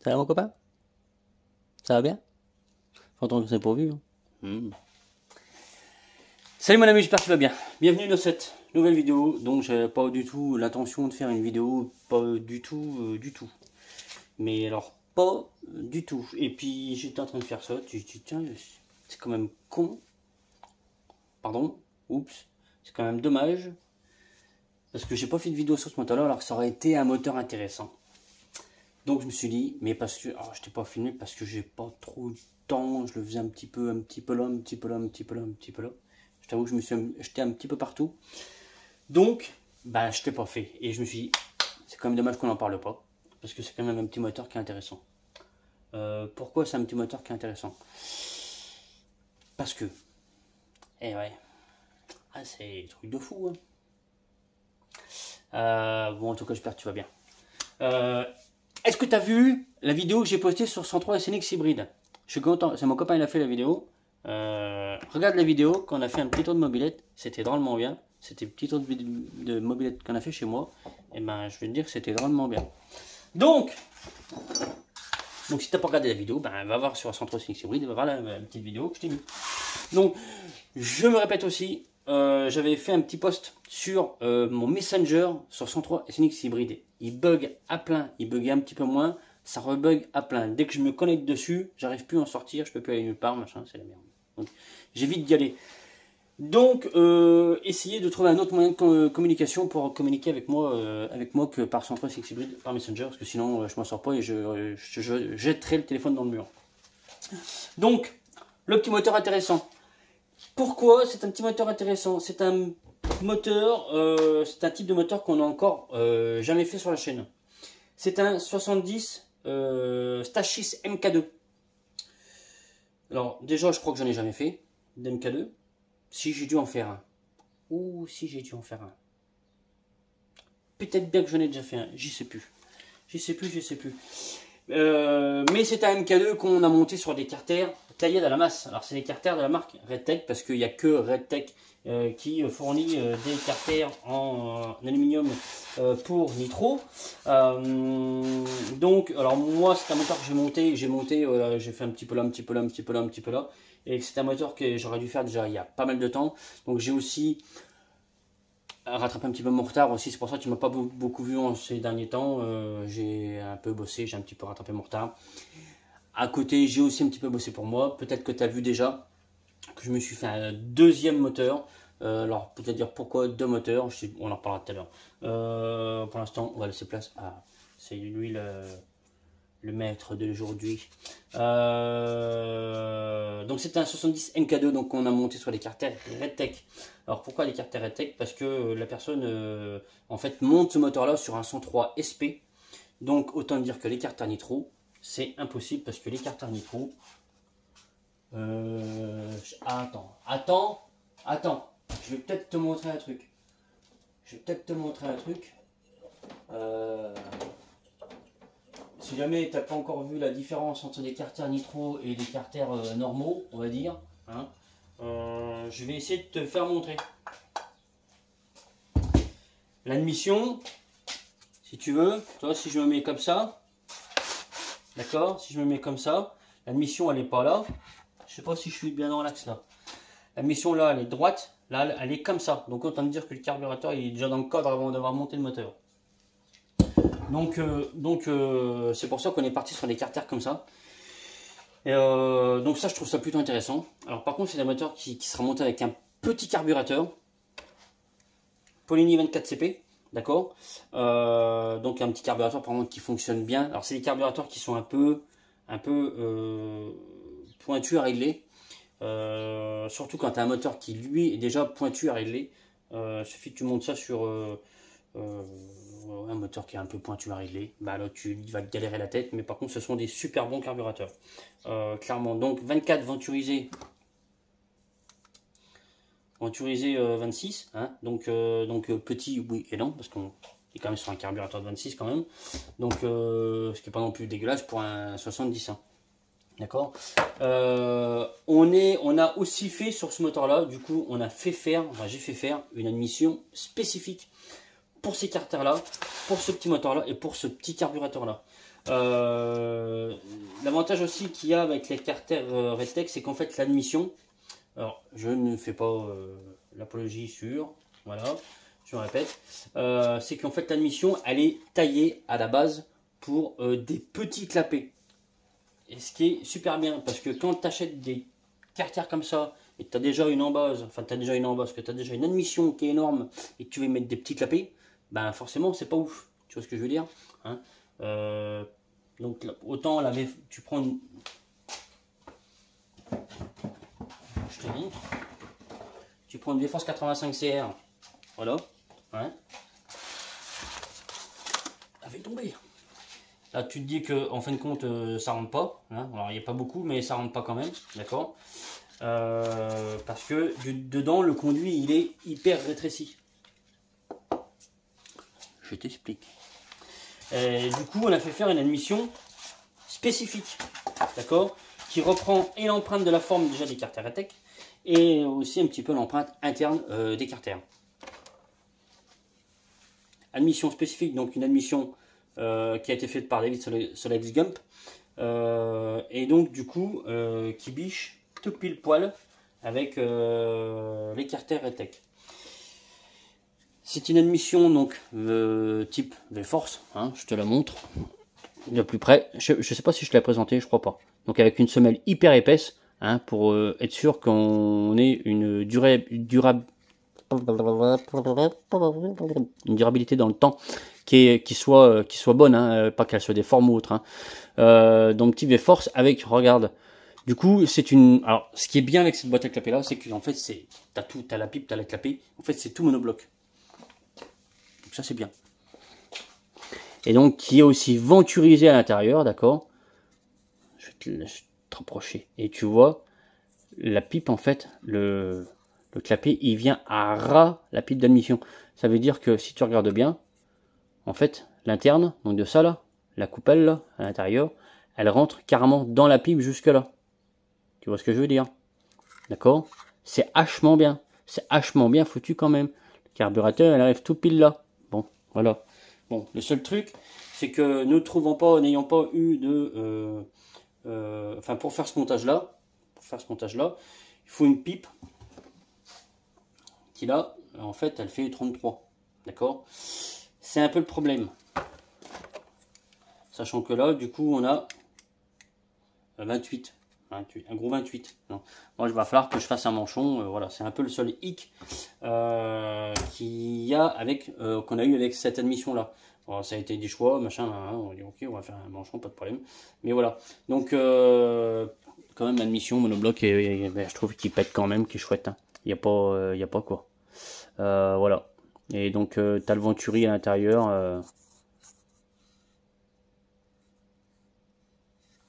Ça va mon copain? Ça va bien? Faut entendre que c'est pourvu. Salut mon ami, j'espère que tu vas bien. Bienvenue dans cette nouvelle vidéo. Donc j'avais pas du tout l'intention de faire une vidéo, pas du tout, Mais alors pas du tout. Et puis j'étais en train de faire ça, tu dis tiens, c'est quand même con. Pardon, oups, c'est quand même dommage. Parce que j'ai pas fait de vidéo sur ce moteur là alors que ça aurait été un moteur intéressant. Donc je me suis dit, mais parce que, alors je t'ai pas filmé parce que j'ai pas trop de temps, je le faisais un petit peu là, un petit peu là, un petit peu là. Je t'avoue que je me suis jeté un petit peu partout. Donc, bah je t'ai pas fait. Et je me suis dit, c'est quand même dommage qu'on n'en parle pas. Parce que c'est quand même un petit moteur qui est intéressant. Pourquoi c'est un petit moteur qui est intéressant? Parce que, ouais, c'est des trucs de fou. Bon, en tout cas, j'espère que tu vas bien. Est-ce que tu as vu la vidéo que j'ai postée sur 103 SNX hybride? Je suis content, c'est mon copain il a fait la vidéo. Regarde la vidéo, quand on a fait un petit tour de mobilette, c'était drôlement bien. C'était un petit tour de mobilette qu'on a fait chez moi. Et ben je vais te dire que c'était drôlement bien. Donc si tu n'as pas regardé la vidéo, ben va voir sur 103 SNX hybride, va voir la petite vidéo que je t'ai mis. Donc je me répète aussi, j'avais fait un petit post sur mon Messenger sur 103 SNX hybride. Il bug à plein, il bug un petit peu moins, ça rebug à plein. Dès que je me connecte dessus, j'arrive plus à en sortir, je peux plus aller nulle part, machin, c'est la merde. Donc j'évite d'y aller. Donc essayez de trouver un autre moyen de communication pour communiquer avec moi que par 103 SNX hybride, par Messenger, parce que sinon je m'en sors pas et je jetterai le téléphone dans le mur. Donc le petit moteur intéressant. Pourquoi c'est un petit moteur intéressant? C'est un moteur, c'est un type de moteur qu'on n'a encore jamais fait sur la chaîne. C'est un 70 Stachys MK2. Alors déjà, je crois que j'en ai jamais fait d'MK2. Si j'ai dû en faire un. Ou si j'ai dû en faire un. Peut-être bien que j'en ai déjà fait un. J'y sais plus. Mais c'est un MK2 qu'on a monté sur des carters taillés à la masse. Alors c'est des carters de la marque Redtech parce qu'il n'y a que Redtech qui fournit des carters en aluminium pour nitro. Donc alors moi c'est un moteur que j'ai monté, j'ai fait un petit peu là, un petit peu là, un petit peu là, un petit peu là. Et c'est un moteur que j'aurais dû faire déjà il y a pas mal de temps. Donc j'ai aussi rattraper un petit peu mon retard aussi, c'est pour ça que tu m'as pas beaucoup vu en ces derniers temps. J'ai un peu bossé, j'ai un petit peu rattrapé mon retard. À côté, j'ai aussi un petit peu bossé pour moi. Peut-être que tu as vu déjà que je me suis fait un deuxième moteur. Alors peut-être dire pourquoi deux moteurs, on en reparlera tout à l'heure. Pour l'instant, on va laisser place à... C'est lui le maître d'aujourd'hui. Donc c'est un 70 MK2 donc on a monté sur les carters Redtech. Alors pourquoi les carters Redtech? Parce que la personne en fait monte ce moteur là sur un 103 SP. Donc autant dire que les carters nitro c'est impossible parce que les carters nitro attends, je vais peut-être te montrer un truc. Si jamais tu n'as pas encore vu la différence entre des carters nitro et des carters normaux, on va dire, hein, je vais essayer de te faire montrer. L'admission, si tu veux, toi, si je me mets comme ça, d'accord, si je me mets comme ça, l'admission elle n'est pas là. Je sais pas si je suis bien dans l'axe là. L'admission là, elle est droite, là, elle est comme ça. Donc autant me dire que le carburateur il est déjà dans le cadre avant d'avoir monté le moteur. Donc c'est pour ça qu'on est parti sur des carters comme ça. Et donc ça je trouve ça plutôt intéressant. Alors par contre c'est un moteur qui sera monté avec un petit carburateur Polini 24CP, d'accord. Donc un petit carburateur par contre qui fonctionne bien. Alors c'est des carburateurs qui sont un peu pointus à régler. Surtout quand tu as un moteur qui lui est déjà pointu à régler. Il suffit que tu montes ça sur un moteur qui est un peu pointu à régler, bah là il va te galérer la tête, mais par contre ce sont des super bons carburateurs, clairement. Donc 24 venturisé 26, hein, donc petit oui et non, parce qu'on est quand même sur un carburateur de 26 quand même, donc ce qui n'est pas non plus dégueulasse pour un 70, hein. D'accord. On a aussi fait sur ce moteur là, du coup on a fait faire, enfin j'ai fait faire une admission spécifique pour ces carters là, pour ce petit moteur là et pour ce petit carburateur là. L'avantage aussi qu'il y a avec les carters Redtech, c'est qu'en fait l'admission, alors je ne fais pas l'apologie sur, voilà, je me répète, c'est qu'en fait l'admission elle est taillée à la base pour des petits clapets. Et ce qui est super bien, parce que quand tu achètes des carters comme ça, et que tu as déjà une embase, enfin tu as déjà une embase, que tu as déjà une admission qui est énorme, et que tu veux mettre des petits clapets, ben forcément c'est pas ouf. Tu vois ce que je veux dire, hein. Donc autant la tu prends une... Je te montre. Tu prends une V-Force 85 CR, voilà, hein. Elle va tomber. Là, tu te dis que en fin de compte, ça rentre pas. Hein. Alors, il n'y a pas beaucoup, mais ça rentre pas quand même, d'accord. Parce que dedans, le conduit, il est hyper rétréci. Je t'explique. Du coup, on a fait faire une admission spécifique, d'accord, qui reprend et l'empreinte de la forme déjà des carters Redtech et aussi un petit peu l'empreinte interne des carters. Admission spécifique, donc une admission qui a été faite par David Solex Gump et donc du coup qui biche tout pile poil avec les carters Redtech. C'est une admission donc type V-Force, hein, je te la montre de plus près. Je ne sais pas si je te l'ai présenté, je crois pas. Donc avec une semelle hyper épaisse, hein, pour être sûr qu'on ait une durabilité dans le temps qui soit bonne, hein, pas qu'elle soit déforme ou autre. Hein. Donc petit V-Force avec, regarde. Du coup, c'est une. Alors, ce qui est bien avec cette boîte à clapet là, c'est qu'en fait, t'as tout, t'as la pipe, t'as la clapet. En fait, c'est tout monobloc. Donc ça, c'est bien. Et donc, qui est aussi venturisé à l'intérieur, d'accord. Je vais te rapprocher. Et tu vois, la pipe, en fait, le clapet, il vient à ras la pipe d'admission. Ça veut dire que si tu regardes bien, en fait, l'interne, donc de ça là, la coupelle là, à l'intérieur, elle rentre carrément dans la pipe jusque là. Tu vois ce que je veux dire? D'accord? C'est hachement bien. C'est hachement bien foutu quand même. Le carburateur, elle arrive tout pile là. Bon, voilà. Bon, le seul truc, c'est que ne trouvant pas, n'ayant pas eu de... enfin, pour faire ce montage-là, il faut une pipe qui là, en fait, elle fait 33. D'accord? C'est un peu le problème. Sachant que là, du coup, on a 28. Un gros 28. Non. Moi, il va falloir que je fasse un manchon. Voilà, c'est un peu le seul hic qu'il y a avec qu'on a eu avec cette admission là. Bon, ça a été des choix, machin. Hein, on dit ok, on va faire un manchon, pas de problème. Mais voilà. Donc quand même l'admission monobloc, ben, je trouve qu'il pète quand même, qu'il est chouette. Hein. Il y a pas quoi. Voilà. Et donc t'as le venturi à l'intérieur.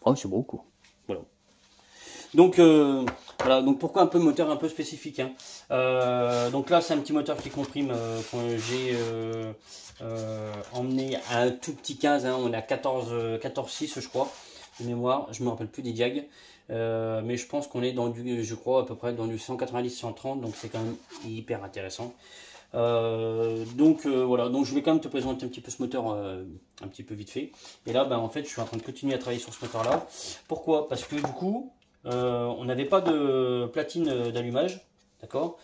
Oh, c'est beau quoi. Voilà. Donc voilà, donc pourquoi un peu moteur un peu spécifique, hein. Donc là c'est un petit moteur qui comprime que j'ai emmené à un tout petit 15, hein, on est à 14,6 je crois de mémoire, je me rappelle plus des diags, mais je pense qu'on est dans du, je crois à peu près dans du 190-130, donc c'est quand même hyper intéressant. Donc voilà, donc je vais quand même te présenter un petit peu ce moteur un petit peu vite fait. Et là ben, en fait je suis en train de continuer à travailler sur ce moteur là. Pourquoi? Parce que du coup on n'avait pas de platine d'allumage, d'accord.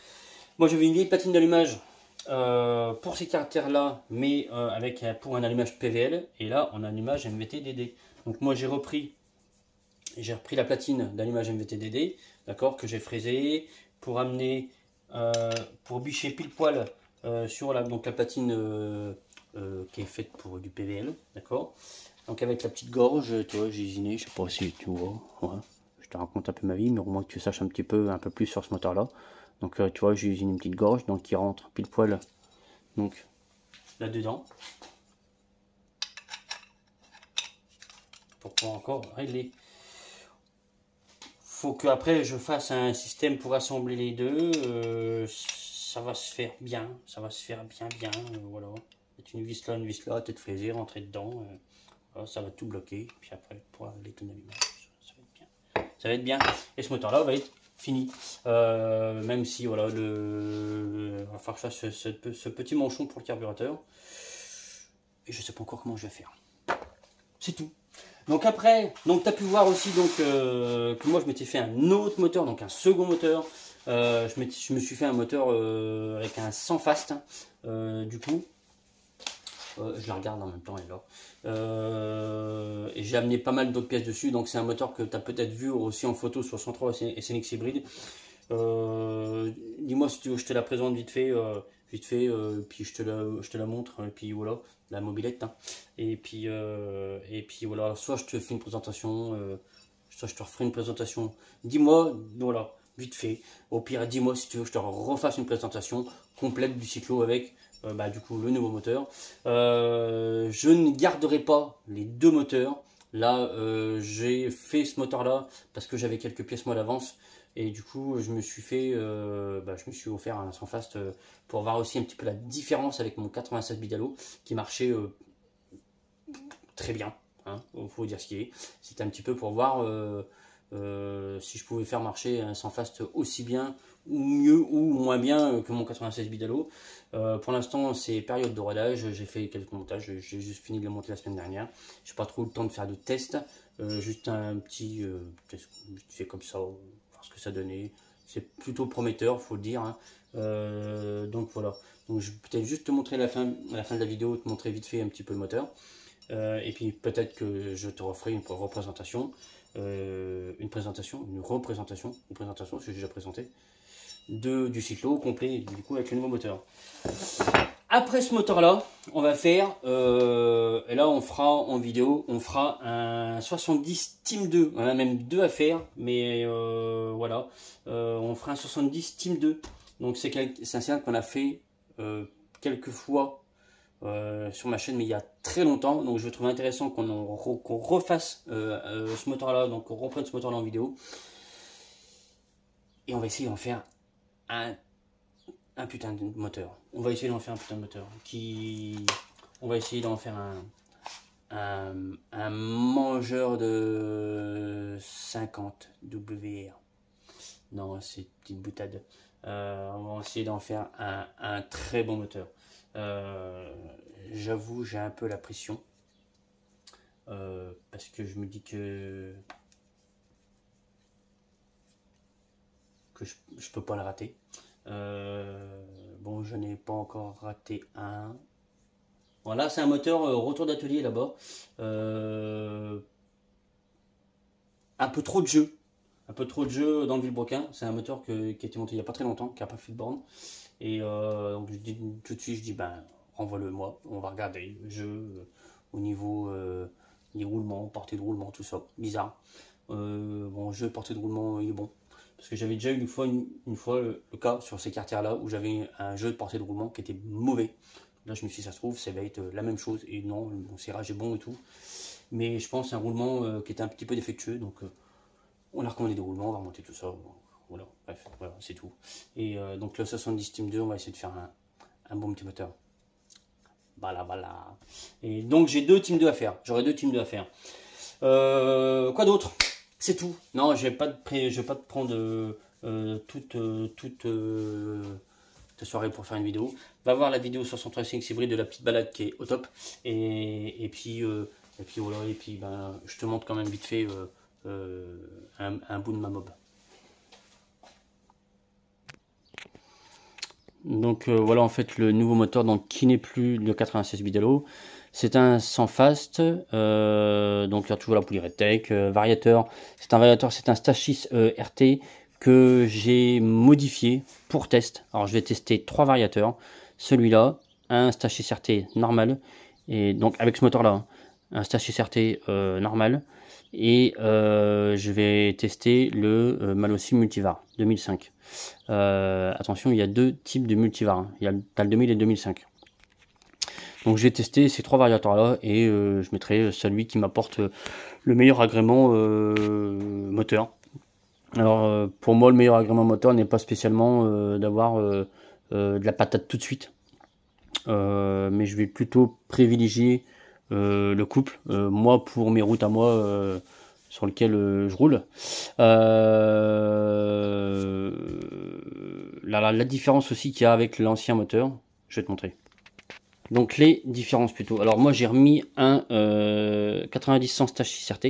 Moi j'avais une vieille platine d'allumage pour ces caractères là, mais avec pour un allumage PVL, et là on a un allumage MVT-DD. Donc moi j'ai repris la platine d'allumage MVT-DD, d'accord, que j'ai fraisé pour amener pour bicher pile poil sur donc la platine qui est faite pour du PVL, d'accord. Donc avec la petite gorge, tu vois, j'ai usiné, je sais pas si tu vois, ouais. Je te raconte un peu ma vie, mais au moins que tu saches un peu plus sur ce moteur là. Donc tu vois, j'ai usiné une petite gorge, donc qui rentre pile poil donc là dedans pour pouvoir encore régler. Faut que après je fasse un système pour assembler les deux. Ça va se faire bien, voilà. Mettre une vis là, tête fraisée, rentrer dedans. Voilà, ça va tout bloquer. Puis après pour régler ton allumage, ça va être bien. Ça va être bien. Et ce moteur là va être fini. Même si voilà, il va falloir que je fasse ce petit manchon pour le carburateur. Et je sais pas encore comment je vais faire. c'est tout. Donc après, donc tu as pu voir aussi donc, que moi je m'étais fait un autre moteur, donc un second moteur. Je me suis fait un moteur avec un 100 fast, du coup. Je la regarde en même temps, elle est là. Et j'ai amené pas mal d'autres pièces dessus, donc c'est un moteur que tu as peut-être vu aussi en photo sur 103 SNX Hybrid. Dis-moi si tu veux, je te la présente vite fait, puis je te la montre, et puis voilà, la mobilette. Hein. Et puis voilà, soit je te fais une présentation, soit je te referai une présentation. Dis-moi, voilà, vite fait. Au pire, dis-moi si tu veux que je te refasse une présentation complète du cyclo avec du coup le nouveau moteur. Je ne garderai pas les deux moteurs. Là, j'ai fait ce moteur là parce que j'avais quelques pièces moi d'avance. Et du coup, je me suis offert un 100 fast pour voir aussi un petit peu la différence avec mon 96 Bidalo qui marchait très bien. Hein, faut dire ce qui est. C'était un petit peu pour voir si je pouvais faire marcher un 100 fast aussi bien ou mieux ou moins bien que mon 96 Bidalo. Pour l'instant, c'est période de rodage. J'ai fait quelques montages. J'ai juste fini de le monter la semaine dernière. J'ai pas trop eu le temps de faire de tests. Juste un petit test fait comme ça. Ce que ça donnait, c'est plutôt prometteur, faut le dire. Hein. Donc voilà, donc je vais peut-être juste te montrer à la fin de la vidéo, te montrer vite fait un petit peu le moteur. Et puis peut-être que je te referai une représentation, une présentation, que j'ai déjà présenté, du cyclo complet, du coup avec le nouveau moteur. Après ce moteur là, on va faire, et là on fera en vidéo, on fera un 70 Team 2, on a même deux à faire, mais voilà, on fera un 70 Team 2, donc c'est un serial qu'on a fait quelques fois sur ma chaîne, mais il y a très longtemps, donc je trouve intéressant qu'on refasse ce moteur là, donc qu'on reprenne ce moteur là en vidéo, et on va essayer d'en faire un putain de moteur. On va essayer d'en faire un putain de moteur. On va essayer d'en faire un mangeur de 50 WR. Non, c'est une petite boutade. On va essayer d'en faire un très bon moteur. J'avoue, j'ai un peu la pression. Parce que je me dis que je peux pas le rater. Bon, je n'ai pas encore raté un. Voilà, c'est un moteur retour d'atelier là-bas. Un peu trop de jeu. Un peu trop de jeu dans le Villebrequin. C'est un moteur qui a été monté il n'y a pas très longtemps, qui n'a pas fait de borne. Et donc je dis tout de suite, je dis ben renvoie-le moi, on va regarder le jeu au niveau des roulements, portée de roulement, tout ça. Bizarre. Bon, jeu portée de roulement, il est bon. Parce que j'avais déjà eu une fois le cas sur ces quartiers-là où j'avais un jeu de portée de roulement qui était mauvais. Là, je me suis dit, ça se trouve, ça va être la même chose. Et non, mon serrage est bon et tout. Mais je pense un roulement qui était un petit peu défectueux. Donc, on a recommandé des roulements, on va remonter tout ça. Voilà, bref, voilà, c'est tout. Et donc, le 70 Team 2, on va essayer de faire un bon petit moteur. Voilà. Et donc, j'ai deux Team 2 à faire. J'aurai deux Team 2 à faire. Quoi d'autre? C'est tout. Non, je vais pas te prendre toute ta soirée pour faire une vidéo. Va voir la vidéo sur 103 SNX Hybrid de la petite balade qui est au top. Et puis voilà. Et puis ben, je te montre quand même vite fait un bout de ma mob. Donc voilà en fait le nouveau moteur donc qui n'est plus le 96 Bidalo. C'est un 100 fast, donc il y a toujours la poulie Redtech, variateur, c'est un Stachys RT que j'ai modifié pour test. Alors je vais tester trois variateurs, celui-là, un Stachys RT normal, et donc avec ce moteur là, un Stachys RT normal, et je vais tester le Malossi Multivar 2005. Attention, il y a deux types de Multivar, il y a le 2000 et 2005. Donc j'ai testé ces trois variateurs là et je mettrai celui qui m'apporte le meilleur agrément moteur. Alors pour moi le meilleur agrément moteur n'est pas spécialement d'avoir de la patate tout de suite. Mais je vais plutôt privilégier le couple. Moi pour mes routes à moi sur lesquelles je roule. La différence aussi qu'il y a avec l'ancien moteur, je vais te montrer. Donc les différences plutôt. Alors moi j'ai remis un 90-100 stage 6 RT.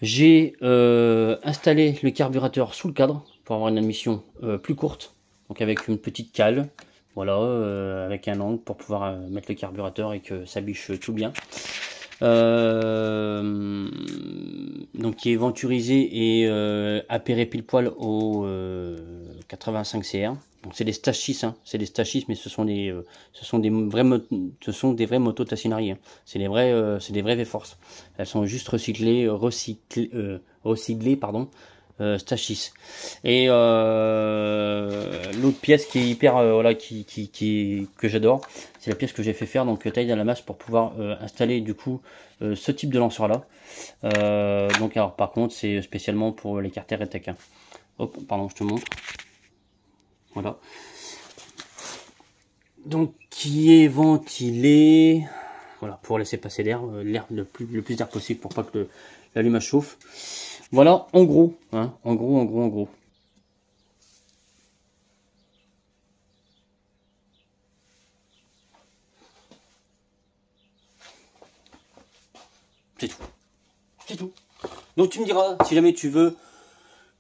J'ai installé le carburateur sous le cadre pour avoir une admission plus courte. Donc avec une petite cale, voilà, avec un angle pour pouvoir mettre le carburateur et que ça biche tout bien. Donc qui est venturisé et appairé pile poil au 85 CR. Donc c'est des stage 6, hein. C'est des stage 6, mais ce sont des vrais motos Tassinari, hein. C'est des vrais V-Force. Elles sont juste recyclées pardon, stage 6. Et l'autre pièce qui est hyper voilà, que j'adore, c'est la pièce que j'ai fait faire, donc taille à la masse, pour pouvoir installer du coup ce type de lanceur là. Donc alors par contre c'est spécialement pour les carters et tech, hein. Hop, pardon, je te montre. Voilà. Donc qui est ventilé, voilà, pour laisser passer l'air, le plus d'air possible pour pas que l'allumage chauffe. Voilà, en gros, hein, en gros. C'est tout. C'est tout. Donc tu me diras, si jamais tu veux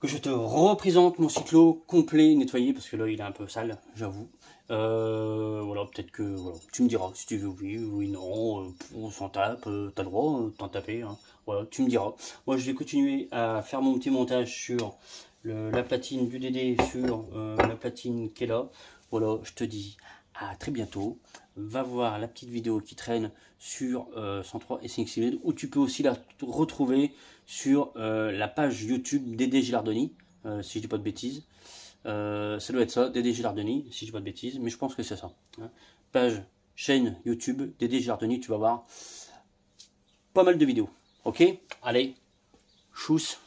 que je te représente mon cyclo complet, nettoyé, parce que là il est un peu sale, j'avoue. Voilà, peut-être que voilà, tu me diras si tu veux, oui, non, on s'en tape, t'as le droit t'en taper, hein. Voilà, tu me diras. Moi je vais continuer à faire mon petit montage sur la platine du DD, sur la platine qui est là. Voilà, je te dis à très bientôt. Va voir la petite vidéo qui traîne sur 103 SNX Hybrid, où tu peux aussi la retrouver sur la page YouTube Dédé Gilardoni, si je dis pas de bêtises. Ça doit être ça, Dédé Gilardoni, si je dis pas de bêtises, mais je pense que c'est ça, hein. Page, chaîne YouTube Dédé Gilardoni, tu vas voir pas mal de vidéos. Ok, allez, chousse.